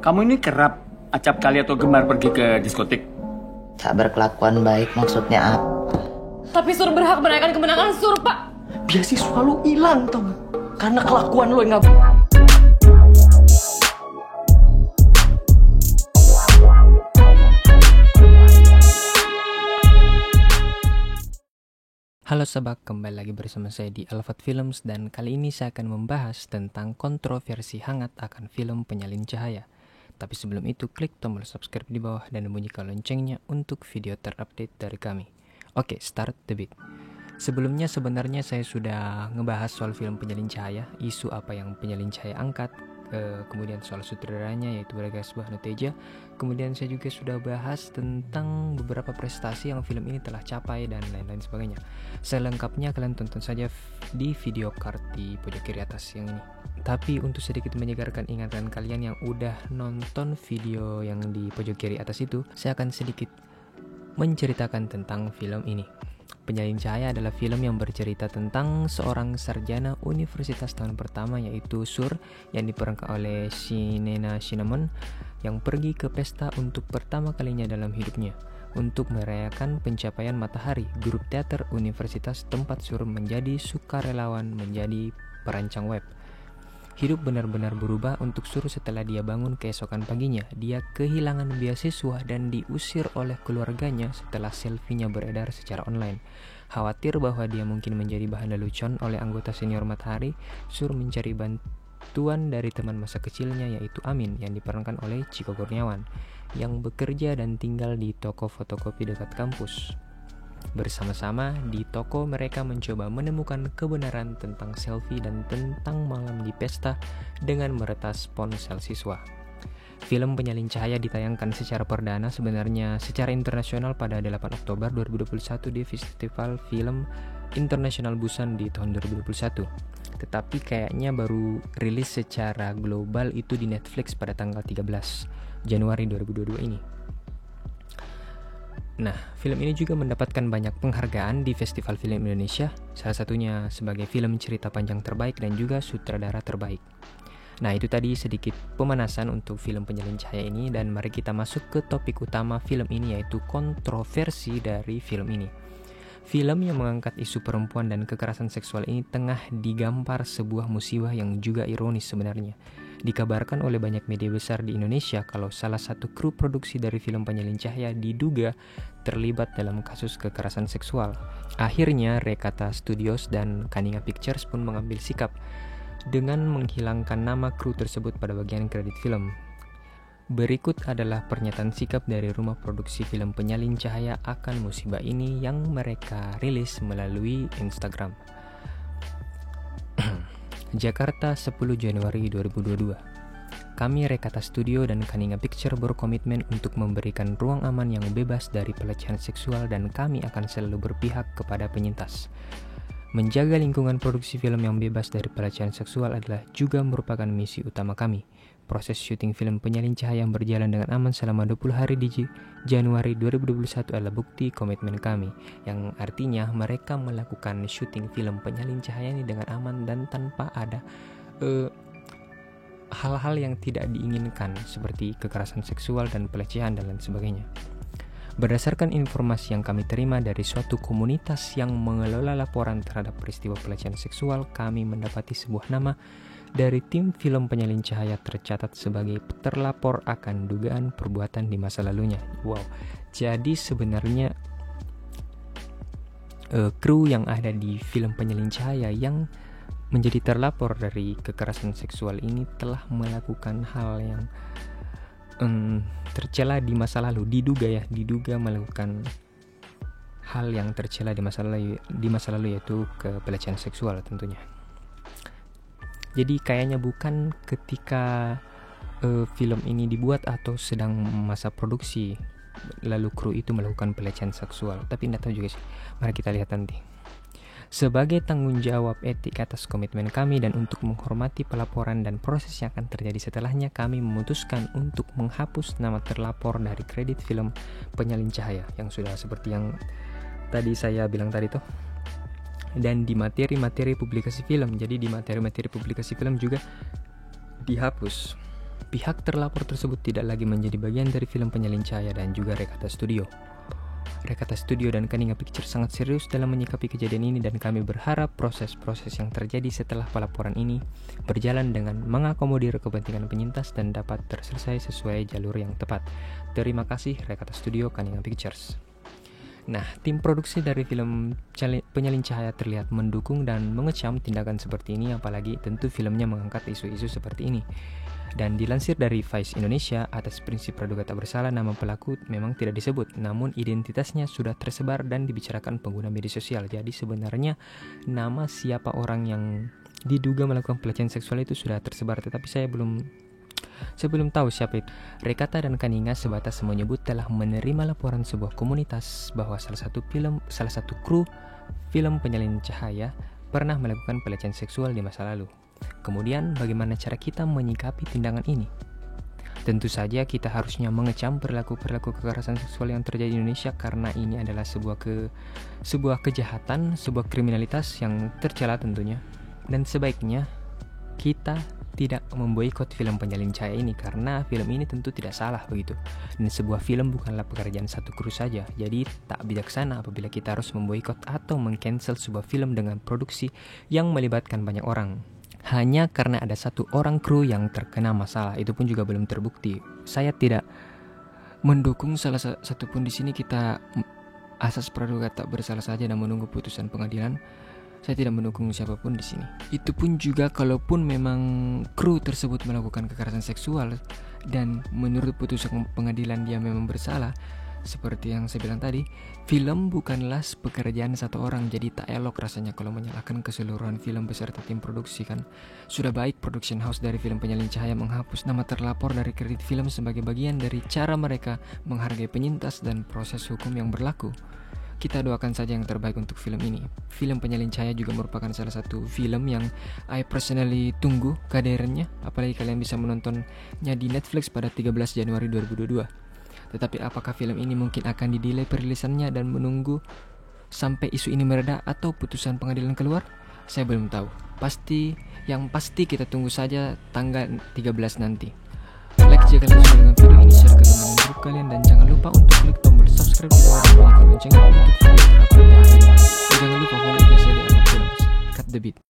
Kamu ini kerap acap kali atau gemar pergi ke diskotik? Tak berkelakuan baik maksudnya apa? Tapi Sur berhak merayakan kemenangan Sur, Pak. Beasiswa lu hilang tau gak? Karena kelakuan lu yang gak... Halo sobat, kembali lagi bersama saya di Alfat Films dan kali ini saya akan membahas tentang kontroversi hangat akan film Penyalin Cahaya. Tapi sebelum itu, klik tombol subscribe di bawah dan bunyikan loncengnya untuk video terupdate dari kami. Oke, start the beat. Sebelumnya sebenarnya saya sudah ngebahas soal film Penyalin Cahaya, isu apa yang Penyalin Cahaya angkat, kemudian soal sutradaranya yaitu Bagas Bahnuteja. Kemudian saya juga sudah bahas tentang beberapa prestasi yang film ini telah capai dan lain-lain sebagainya. Selengkapnya kalian tonton saja di video card di pojok kiri atas yang ini. Tapi untuk sedikit menyegarkan ingatan kalian yang udah nonton video yang di pojok kiri atas itu, saya akan sedikit menceritakan tentang film ini. Penyalin Cahaya adalah film yang bercerita tentang seorang sarjana universitas tahun pertama yaitu Sur yang diperankan oleh Shinena Cinnamon yang pergi ke pesta untuk pertama kalinya dalam hidupnya untuk merayakan pencapaian Matahari, grup teater universitas tempat Sur menjadi sukarelawan menjadi perancang web. Hidup benar-benar berubah untuk Sur setelah dia bangun keesokan paginya. Dia kehilangan beasiswa dan diusir oleh keluarganya setelah selfie-nya beredar secara online. Khawatir bahwa dia mungkin menjadi bahan lelucon oleh anggota senior Matahari, Sur mencari bantuan dari teman masa kecilnya yaitu Amin yang diperankan oleh Chico Kurniawan yang bekerja dan tinggal di toko fotokopi dekat kampus. Bersama-sama di toko mereka mencoba menemukan kebenaran tentang selfie dan tentang malam di pesta dengan meretas ponsel siswa. Film Penyalin Cahaya ditayangkan secara perdana sebenarnya secara internasional pada 8 Oktober 2021 di Festival Film Internasional Busan di tahun 2021. Tetapi kayaknya baru rilis secara global itu di Netflix pada tanggal 13 Januari 2022 ini. Nah, film ini juga mendapatkan banyak penghargaan di Festival Film Indonesia, salah satunya sebagai film cerita panjang terbaik dan juga sutradara terbaik. Nah, itu tadi sedikit pemanasan untuk film Penyalin Cahaya ini dan mari kita masuk ke topik utama film ini yaitu kontroversi dari film ini. Film yang mengangkat isu perempuan dan kekerasan seksual ini tengah digambar sebuah musibah yang juga ironis sebenarnya. Dikabarkan oleh banyak media besar di Indonesia kalau salah satu kru produksi dari film Penyalin Cahaya diduga terlibat dalam kasus kekerasan seksual. Akhirnya Rekata Studios dan Kaninga Pictures pun mengambil sikap dengan menghilangkan nama kru tersebut pada bagian kredit film. Berikut adalah pernyataan sikap dari rumah produksi film Penyalin Cahaya akan musibah ini yang mereka rilis melalui Instagram. Jakarta 10 Januari 2022. Kami Rekata Studio dan Kaninga Picture berkomitmen untuk memberikan ruang aman yang bebas dari pelecehan seksual dan kami akan selalu berpihak kepada penyintas. Menjaga lingkungan produksi film yang bebas dari pelecehan seksual adalah juga merupakan misi utama kami. Proses syuting film Penyalin Cahaya yang berjalan dengan aman selama 20 hari di Januari 2021 adalah bukti komitmen kami, yang artinya mereka melakukan syuting film Penyalin Cahaya ini dengan aman dan tanpa ada hal-hal yang tidak diinginkan seperti kekerasan seksual dan pelecehan dan lain sebagainya. Berdasarkan informasi yang kami terima dari suatu komunitas yang mengelola laporan terhadap peristiwa pelecehan seksual, kami mendapati sebuah nama dari tim film Penyalin Cahaya tercatat sebagai terlapor akan dugaan perbuatan di masa lalunya. Wow, jadi sebenarnya kru yang ada di film Penyalin Cahaya yang menjadi terlapor dari kekerasan seksual ini telah melakukan hal yang tercela di masa lalu, diduga melakukan hal yang tercela di masa lalu yaitu pelecehan seksual tentunya. Jadi kayaknya bukan ketika film ini dibuat atau sedang masa produksi lalu kru itu melakukan pelecehan seksual, tapi tidak tahu juga sih. Mari kita lihat nanti. Sebagai tanggung jawab etik atas komitmen kami dan untuk menghormati pelaporan dan proses yang akan terjadi setelahnya, kami memutuskan untuk menghapus nama terlapor dari kredit film Penyalin Cahaya yang sudah seperti yang tadi saya bilang tadi tuh. Dan di materi-materi publikasi film, jadi di materi-materi publikasi film juga dihapus. pihak terlapor tersebut tidak lagi menjadi bagian dari film Penyalin Cahaya dan juga Rekata Studio. Rekata Studio dan Kaninga Pictures sangat serius dalam menyikapi kejadian ini dan kami berharap proses-proses yang terjadi setelah pelaporan ini berjalan dengan mengakomodir kepentingan penyintas dan dapat terselesai sesuai jalur yang tepat. Terima kasih Rekata Studio, Kaninga Pictures. Nah, tim produksi dari film Penyalin Cahaya terlihat mendukung dan mengecam tindakan seperti ini, apalagi tentu filmnya mengangkat isu-isu seperti ini. Dan dilansir dari Vice Indonesia, atas prinsip praduga tak bersalah, nama pelaku memang tidak disebut, namun identitasnya sudah tersebar dan dibicarakan pengguna media sosial. Jadi sebenarnya nama siapa orang yang diduga melakukan pelecehan seksual itu sudah tersebar, tetapi saya belum tahu siapa itu. Rekata dan Kaninga sebatas menyebut telah menerima laporan sebuah komunitas bahwa salah satu kru film Penyalin Cahaya pernah melakukan pelecehan seksual di masa lalu. Kemudian bagaimana cara kita menyikapi tindakan ini? Tentu saja kita harusnya mengecam perilaku kekerasan seksual yang terjadi di Indonesia karena ini adalah sebuah kejahatan, sebuah kriminalitas yang tercela tentunya. Dan sebaiknya kita tidak memboikot film Penyalin Cahaya ini karena film ini tentu tidak salah begitu. Dan sebuah film bukanlah pekerjaan satu kru saja. Jadi tak bijaksana apabila kita harus memboikot atau meng-cancel sebuah film dengan produksi yang melibatkan banyak orang hanya karena ada satu orang kru yang terkena masalah. Itu pun juga belum terbukti. Saya tidak mendukung salah satu pun di sini. Kita asas praduga tak bersalah saja dan menunggu putusan pengadilan. Saya tidak mendukung siapapun di sini. Itu pun juga kalaupun memang kru tersebut melakukan kekerasan seksual dan menurut putusan pengadilan dia memang bersalah, seperti yang saya bilang tadi, film bukanlah pekerjaan satu orang, jadi tak elok rasanya kalau menyalahkan keseluruhan film beserta tim produksi kan. Sudah baik production house dari film Penyalin Cahaya menghapus nama terlapor dari kredit film sebagai bagian dari cara mereka menghargai penyintas dan proses hukum yang berlaku. Kita doakan saja yang terbaik untuk film ini. Film Penyalin Cahaya juga merupakan salah satu film yang I personally tunggu kehadirannya, apalagi kalian bisa menontonnya di Netflix pada 13 Januari 2022. Tetapi apakah film ini mungkin akan didelay perilisannya dan menunggu sampai isu ini mereda atau putusan pengadilan keluar? Saya belum tahu. Yang pasti kita tunggu saja tanggal 13 nanti. Like jika kalian suka dengan video ini, share ke teman grup kalian, dan jangan lupa untuk klik tombol subscribe di bawah dan bunyikan loncengnya untuk video terupdate. Jangan lupa follow IG saya di Alfat Films. Cut the beat.